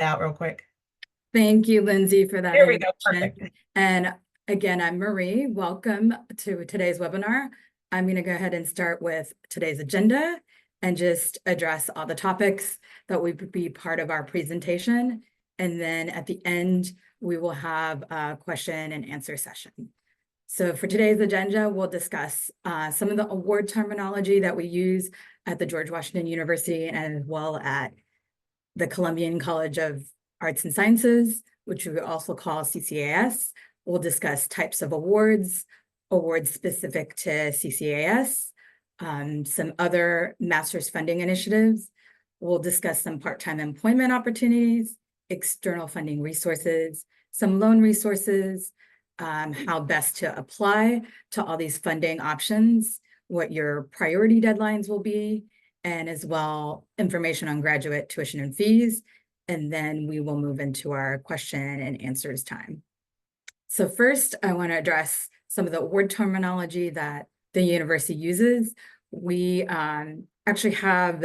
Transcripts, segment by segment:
out real quick. Thank you, Lindsay, for that There we go. introduction. Perfect. And again, I'm Marie. Welcome to today's webinar. I'm going to go ahead and start with today's agenda and just address all the topics that would be part of our presentation. And then at the end, we will have a question and answer session. So for today's agenda, we'll discuss some of the award terminology that we use at the George Washington University and as well at the Columbian College of Arts and Sciences, which we also call CCAS. We'll discuss types of awards, awards specific to CCAS, some other master's funding initiatives. We'll discuss some part-time employment opportunities, external funding resources, some loan resources, how best to apply to all these funding options, what your priority deadlines will be, and as well information on graduate tuition and fees. And then we will move into our question and answers time. So first, I want to address some of the award terminology that the university uses. We actually have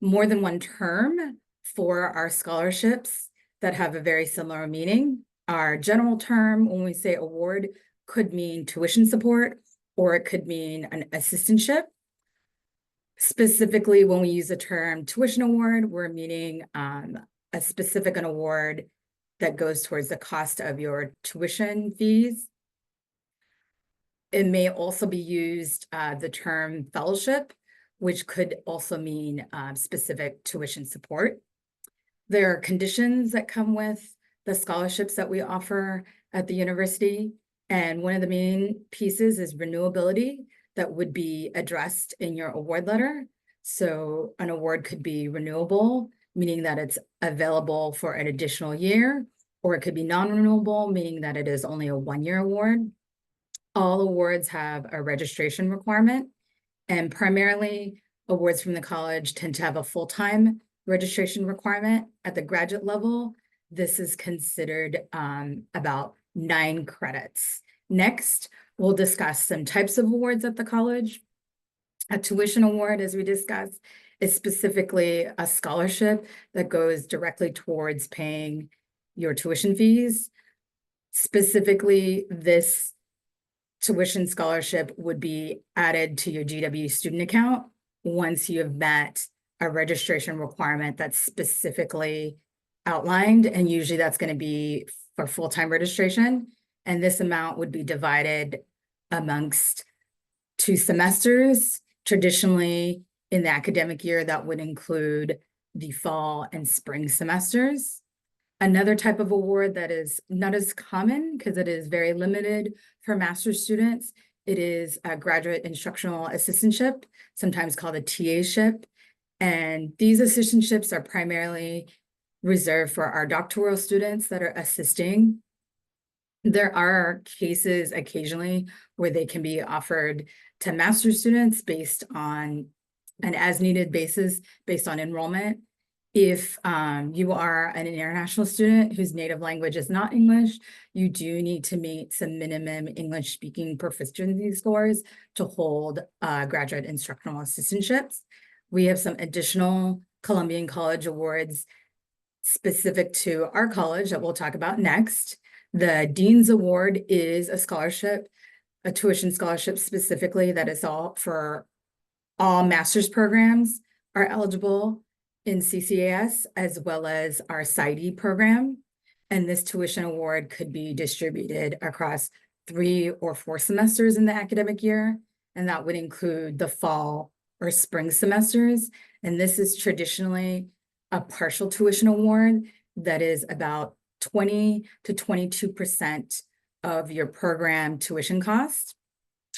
more than one term for our scholarships that have a very similar meaning. Our general term, when we say award, could mean tuition support, or it could mean an assistantship. Specifically, when we use the term tuition award, we're meaning a specific award that goes towards the cost of your tuition fees. It may also be used the term fellowship, which could also mean specific tuition support. There are conditions that come with the scholarships that we offer at the university. And one of the main pieces is renewability that would be addressed in your award letter. So an award could be renewable, meaning that it's available for an additional year, or it could be non-renewable, meaning that it is only a one-year award. All awards have a registration requirement, and primarily awards from the college tend to have a full-time registration requirement. At the graduate level, this is considered about 9 credits. Next, we'll discuss some types of awards at the college. A tuition award, as we discussed, is specifically a scholarship that goes directly towards paying your tuition fees. Specifically, this tuition scholarship would be added to your GW student account once you have met a registration requirement that's specifically outlined, and usually that's going to be for full-time registration. And this amount would be divided amongst 2 semesters. Traditionally, in the academic year, that would include the fall and spring semesters. Another type of award that is not as common because it is very limited for master's students, it is a graduate instructional assistantship, sometimes called a TA-ship. And these assistantships are primarily reserved for our doctoral students that are assisting. There are cases occasionally where they can be offered to master's students based on an as-needed basis, based on enrollment. If you are an international student whose native language is not English, you do need to meet some minimum English speaking proficiency scores to hold graduate instructional assistantships. We have some additional Columbian College awards specific to our college that we'll talk about next. The Dean's Award is a scholarship, a tuition scholarship specifically that is all for all master's programs are eligible in CCAS, as well as our PsyD program. And this tuition award could be distributed across 3 or 4 semesters in the academic year. And that would include the fall or spring semesters. And this is traditionally a partial tuition award that is about 20 to 22% of your program tuition cost.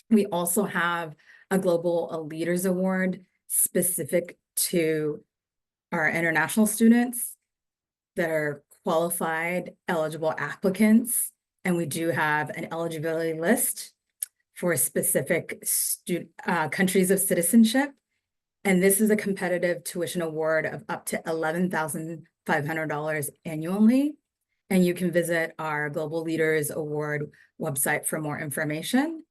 We also have a Global Leaders Award specific to our international students that are qualified, eligible applicants. And we do have an eligibility list for specific countries of citizenship. And this is a competitive tuition award of up to $11,500 annually. And you can visit our Global Leaders Award website for more information.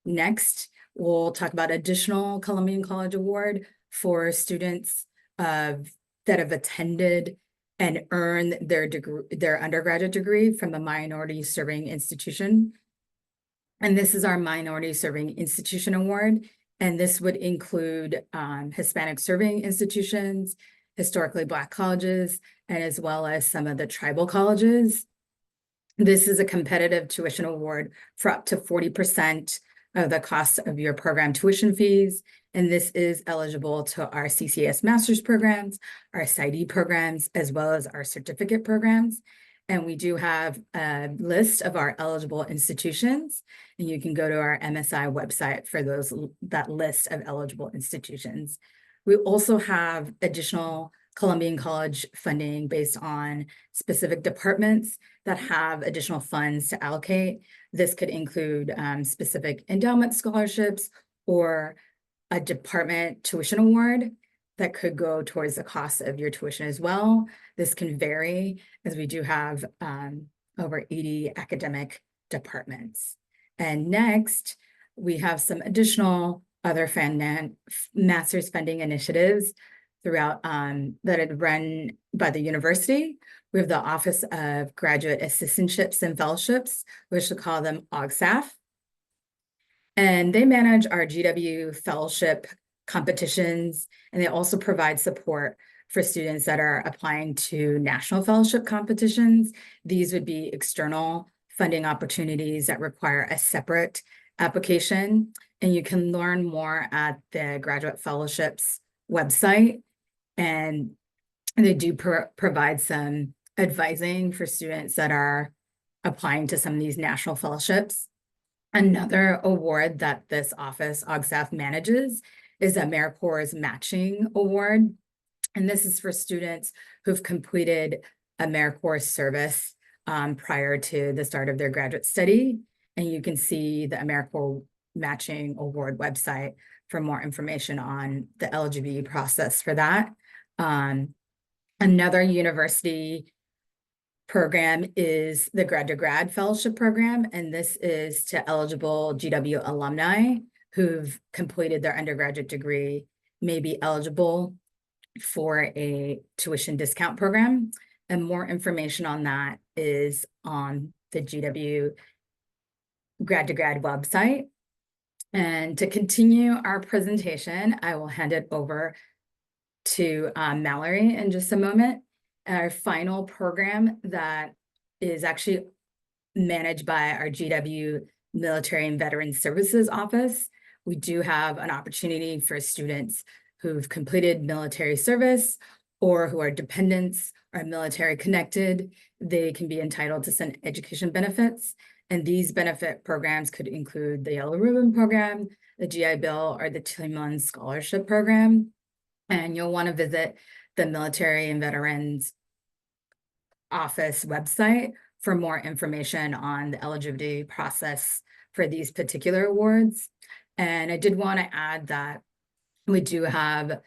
Next, we'll talk about additional Columbian College Award for students that have attended and earn their degree, their undergraduate degree from a minority serving institution. And this is our Minority Serving Institution Award. And this would include Hispanic serving institutions, historically Black colleges, and as well as some of the tribal colleges. This is a competitive tuition award for up to 40% of the cost of your program tuition fees. And this is eligible to our CCS master's programs, our PsyD programs, as well as our certificate programs. And we do have a list of our eligible institutions, and you can go to our MSI website for that list of eligible institutions. We also have additional Columbian College funding based on specific departments that have additional funds to allocate. This could include specific endowment scholarships or a department tuition award that could go towards the cost of your tuition as well. This can vary, as we do have over 80 academic departments. And next, we have some additional other master's funding initiatives throughout that are run by the university. We have the Office of Graduate Assistantships and Fellowships, which we call them OGSAF. And they manage our GW fellowship competitions, and they also provide support for students that are applying to national fellowship competitions. These would be external funding opportunities that require a separate application, and you can learn more at the Graduate Fellowships website. And they do provide some advising for students that are applying to some of these national fellowships. Another award that this office, OGSAF, manages is AmeriCorps' Matching Award. And this is for students who've completed AmeriCorps service prior to the start of their graduate study. And you can see the AmeriCorps Matching Award website for more information on the eligibility process for that. Another university program is the Grad to Grad Fellowship Program, and this is to eligible GW alumni who've completed their undergraduate degree, may be eligible for a tuition discount program. And more information on that is on the GW Grad to Grad website. And to continue our presentation, I will hand it over to Mallory in just a moment. Our final program that is actually managed by our GW Military and Veterans Services Office. We do have an opportunity for students who've completed military service or who are dependents or military connected. They can be entitled to some education benefits. And these benefit programs could include the Yellow Ribbon Program, the GI Bill, or the Tillman Scholarship Program. And you'll want to visit the Military and Veterans Office website for more information on the eligibility process for these particular awards. And I did want to add that we do have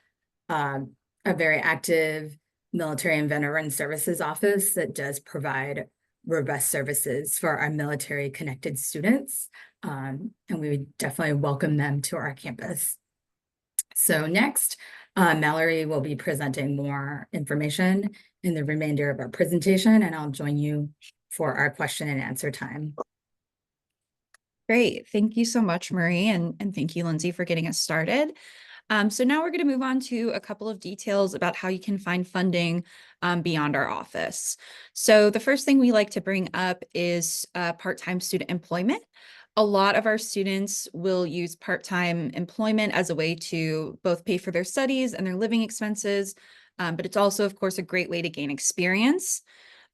a very active Military and Veteran Services Office that does provide robust services for our military connected students. And we would definitely welcome them to our campus. So next, Mallory will be presenting more information in the remainder of our presentation, and I'll join you for our question and answer time. Great. Thank you so much, Marie, and thank you, Lindsay, for getting us started. So now we're going to move on to a couple of details about how you can find funding beyond our office. So the first thing we like to bring up is part-time student employment. A lot of our students will use part-time employment as a way to both pay for their studies and their living expenses, but it's also, of course, a great way to gain experience.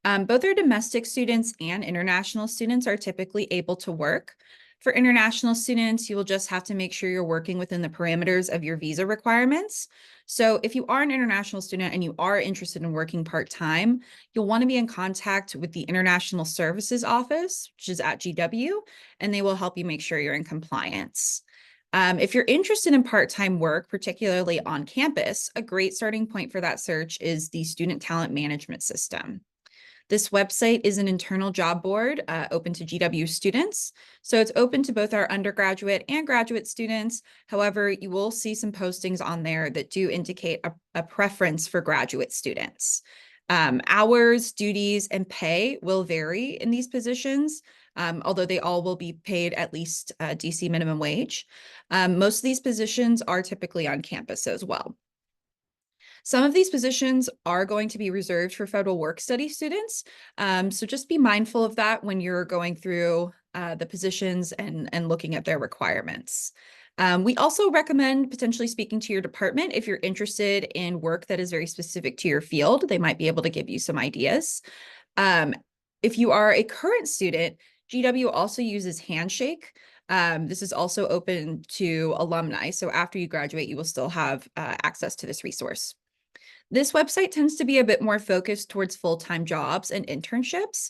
Both our domestic students and international students are typically able to work. For international students, you will just have to make sure you're working within the parameters of your visa requirements. So if you are an international student and you are interested in working part-time, you'll want to be in contact with the International Services Office, which is at GW, and they will help you make sure you're in compliance. If you're interested in part-time work, particularly on campus, a great starting point for that search is the Student Talent Management System. This website is an internal job board open to GW students. So it's open to both our undergraduate and graduate students. However, you will see some postings on there that do indicate a preference for graduate students. Hours, duties, and pay will vary in these positions, although they all will be paid at least DC minimum wage. Most of these positions are typically on campus as well. Some of these positions are going to be reserved for federal work study students. So just be mindful of that when you're going through the positions and looking at their requirements. We also recommend potentially speaking to your department if you're interested in work that is very specific to your field. They might be able to give you some ideas. If you are a current student, GW also uses Handshake. This is also open to alumni. So after you graduate, you will still have access to this resource. This website tends to be a bit more focused towards full-time jobs and internships.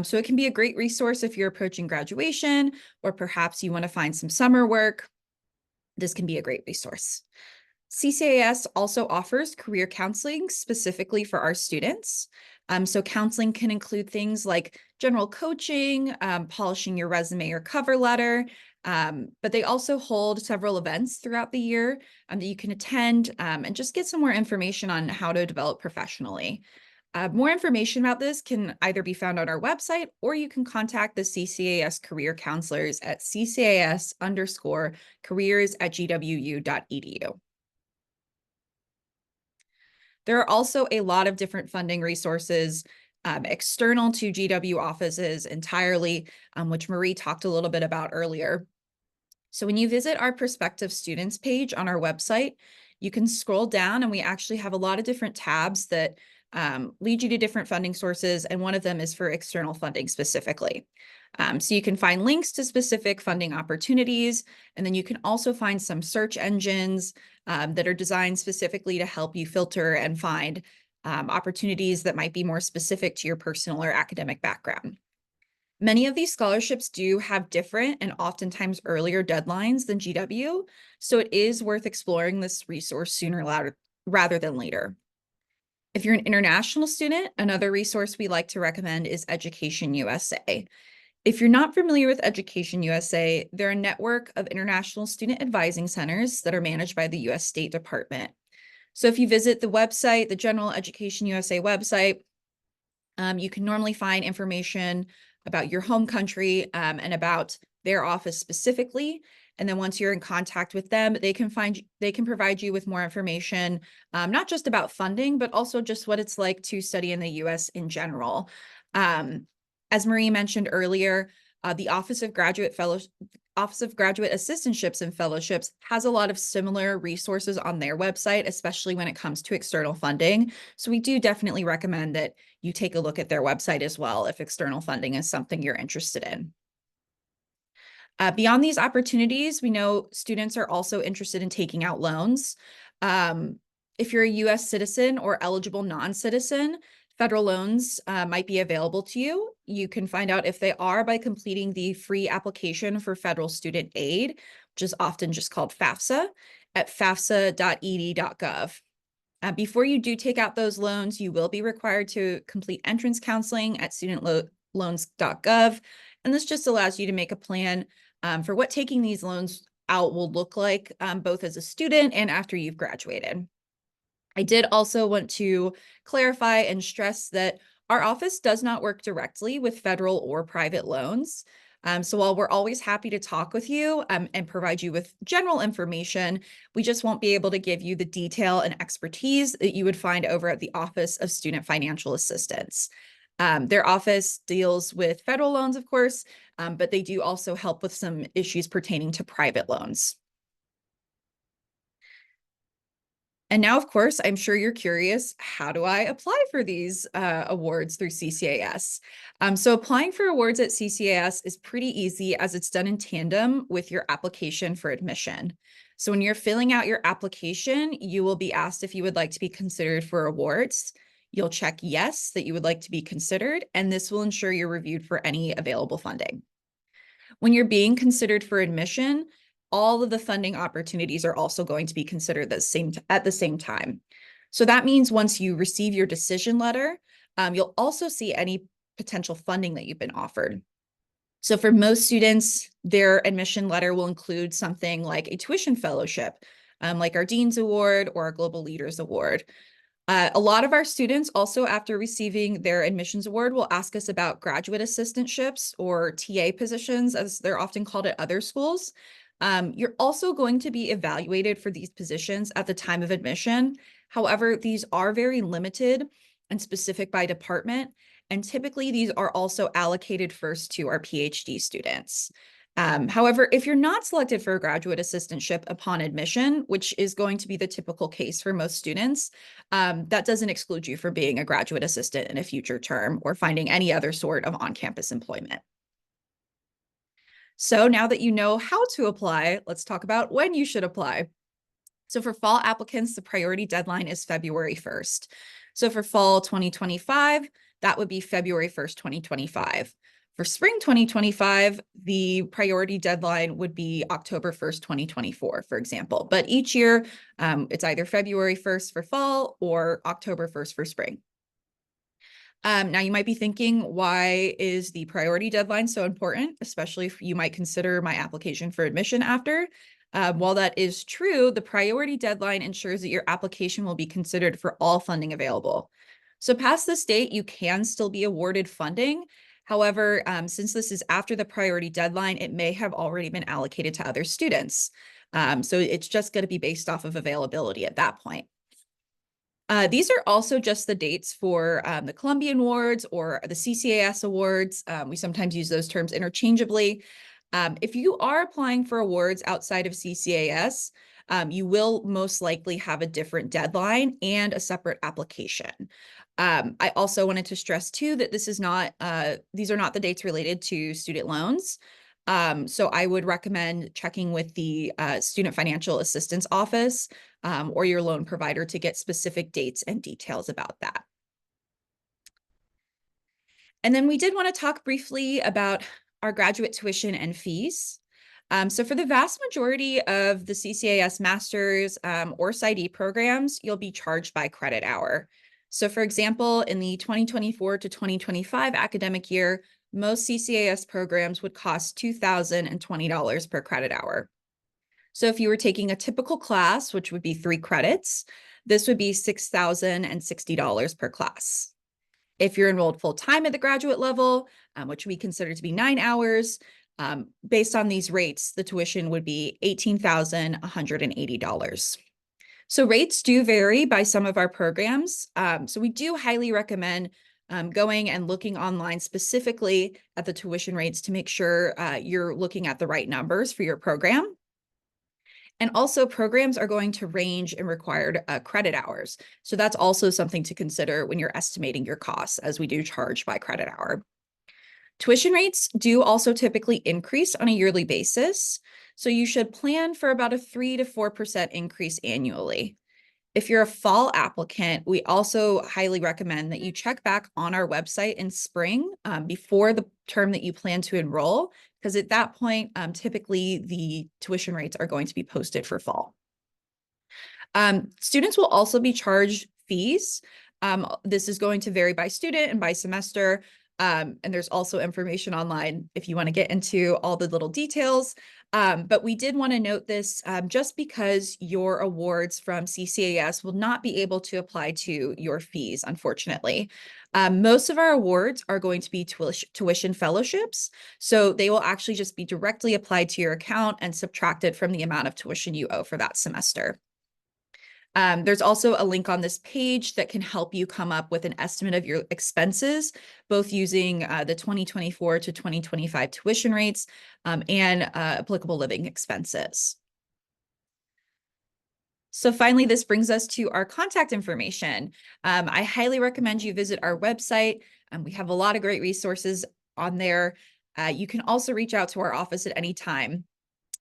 So it can be a great resource if you're approaching graduation, or perhaps you want to find some summer work. This can be a great resource. CCAS also offers career counseling specifically for our students. So counseling can include things like general coaching, polishing your resume or cover letter, but they also hold several events throughout the year that you can attend and just get some more information on how to develop professionally. More information about this can either be found on our website, or you can contact the CCAS career counselors at ccas_careers@gwu.edu. There are also a lot of different funding resources external to GW offices entirely, which Marie talked a little bit about earlier. So when you visit our prospective students page on our website, you can scroll down and we actually have a lot of different tabs that lead you to different funding sources. And one of them is for external funding specifically. So you can find links to specific funding opportunities, and then you can also find some search engines that are designed specifically to help you filter and find opportunities that might be more specific to your personal or academic background. Many of these scholarships do have different and oftentimes earlier deadlines than GW, so it is worth exploring this resource sooner rather than later. If you're an international student, another resource we like to recommend is Education USA. If you're not familiar with Education USA, they're a network of international student advising centers that are managed by the US State Department. So if you visit the website, the General Education USA website, you can normally find information about your home country and about their office specifically. And then once you're in contact with them, they can provide you with more information, not just about funding, but also just what it's like to study in the US in general. As Marie mentioned earlier, the Office of Graduate Assistantships and Fellowships has a lot of similar resources on their website, especially when it comes to external funding. So we do definitely recommend that you take a look at their website as well if external funding is something you're interested in. Beyond these opportunities, we know students are also interested in taking out loans. If you're a US citizen or eligible non-citizen, federal loans might be available to you. You can find out if they are by completing the free application for federal student aid, which is often just called FAFSA, at fafsa.ed.gov. Before you do take out those loans, you will be required to complete entrance counseling at studentloans.gov. And this just allows you to make a plan for what taking these loans out will look like, both as a student and after you've graduated. I did also want to clarify and stress that our office does not work directly with federal or private loans. So while we're always happy to talk with you and provide you with general information, we just won't be able to give you the detail and expertise that you would find over at the Office of Student Financial Assistance. Their office deals with federal loans, of course, but they do also help with some issues pertaining to private loans. And now, of course, I'm sure you're curious, how do I apply for these awards through CCAS? So applying for awards at CCAS is pretty easy as it's done in tandem with your application for admission. So when you're filling out your application, you will be asked if you would like to be considered for awards. You'll check yes, that you would like to be considered, and this will ensure you're reviewed for any available funding. When you're being considered for admission, all of the funding opportunities are also going to be considered at the same time. So that means once you receive your decision letter, you'll also see any potential funding that you've been offered. So for most students, their admission letter will include something like a tuition fellowship, like our Dean's Award or our Global Leaders Award. A lot of our students also, after receiving their admissions award, will ask us about graduate assistantships or TA positions, as they're often called at other schools. You're also going to be evaluated for these positions at the time of admission. However, these are very limited and specific by department, and typically these are also allocated first to our PhD students. However, if you're not selected for a graduate assistantship upon admission, which is going to be the typical case for most students, that doesn't exclude you from being a graduate assistant in a future term or finding any other sort of on-campus employment. So now that you know how to apply, let's talk about when you should apply. So for fall applicants, the priority deadline is February 1st. So for fall 2025, that would be February 1st, 2025. For spring 2025, the priority deadline would be October 1st, 2024, for example. But each year, it's either February 1st for fall or October 1st for spring. Now you might be thinking, why is the priority deadline so important, especially if you might consider my application for admission after? While that is true, the priority deadline ensures that your application will be considered for all funding available. So past this date, you can still be awarded funding. However, since this is after the priority deadline, it may have already been allocated to other students. So it's just going to be based off of availability at that point. These are also just the dates for the Columbian Awards or the CCAS Awards. We sometimes use those terms interchangeably. If you are applying for awards outside of CCAS, you will most likely have a different deadline and a separate application. I also wanted to stress too that these are not the dates related to student loans. So I would recommend checking with the Student Financial Assistance Office or your loan provider to get specific dates and details about that. And then we did want to talk briefly about our graduate tuition and fees. So for the vast majority of the CCAS Masters or PsyD programs, you'll be charged by credit hour. So for example, in the 2024 to 2025 academic year, most CCAS programs would cost $2,020 per credit hour. So if you were taking a typical class, which would be 3 credits, this would be $6,060 per class. If you're enrolled full-time at the graduate level, which we consider to be 9 hours, based on these rates, the tuition would be $18,180. So rates do vary by some of our programs. So we do highly recommend going and looking online specifically at the tuition rates to make sure you're looking at the right numbers for your program. And also programs are going to range in required credit hours. So that's also something to consider when you're estimating your costs, as we do charge by credit hour. Tuition rates do also typically increase on a yearly basis. So you should plan for about a 3 to 4% increase annually. If you're a fall applicant, we also highly recommend that you check back on our website in spring before the term that you plan to enroll, because at that point, typically the tuition rates are going to be posted for fall. Students will also be charged fees. This is going to vary by student and by semester. And there's also information online if you want to get into all the little details. But we did want to note this just because your awards from CCAS will not be able to apply to your fees, unfortunately. Most of our awards are going to be tuition fellowships. So they will actually just be directly applied to your account and subtracted from the amount of tuition you owe for that semester. There's also a link on this page that can help you come up with an estimate of your expenses, both using the 2024 to 2025 tuition rates and applicable living expenses. So finally, this brings us to our contact information. I highly recommend you visit our website. We have a lot of great resources on there. You can also reach out to our office at any time.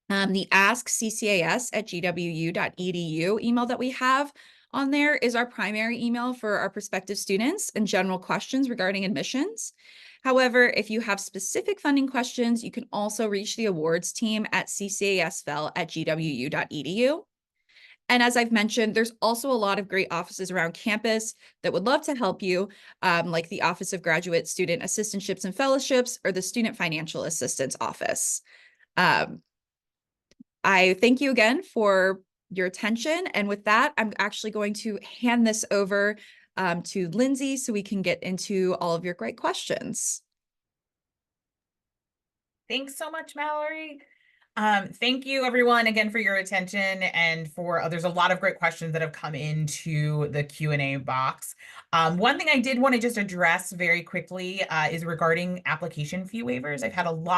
The askccas@gwu.edu email that we have on there is our primary email for our prospective students and general questions regarding admissions. However, if you have specific funding questions, you can also reach the awards team at ccasfell@gwu.edu. And as I've mentioned, there's also a lot of great offices around campus that would love to help you, like the Office of Graduate Student Assistantships and Fellowships or the Student Financial Assistance Office. I thank you again for your attention. And with that, I'm actually going to hand this over to Lindsay so we can get into all of your great questions. Thanks so much, Mallory. Thank you everyone again for your attention and there's a lot of great questions that have come into the Q&A box. One thing I did want to just address very quickly is regarding application fee waivers. I've had a lot